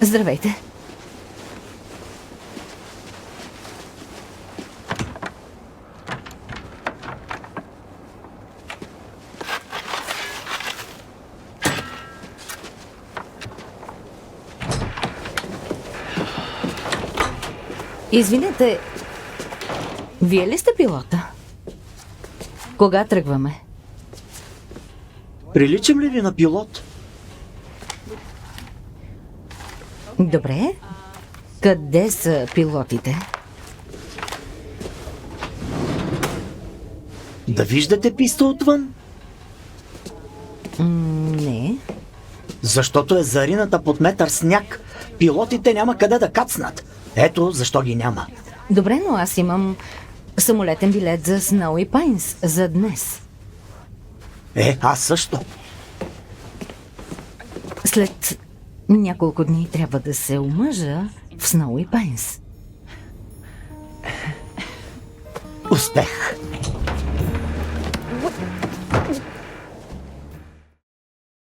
Здравейте. Извинете, вие ли сте пилота? Кога тръгваме? Приличам ли ви на пилот? Добре. Къде са пилотите? Да виждате писта отвън? Не. Защото е зарината под метър сняг. Пилотите няма къде да кацнат. Ето защо ги няма. Добре, но аз имам самолетен билет за Сноуи Пайнс за днес. Аз също. След няколко дни трябва да се омъжа в Сноуи Пайнс. Успех!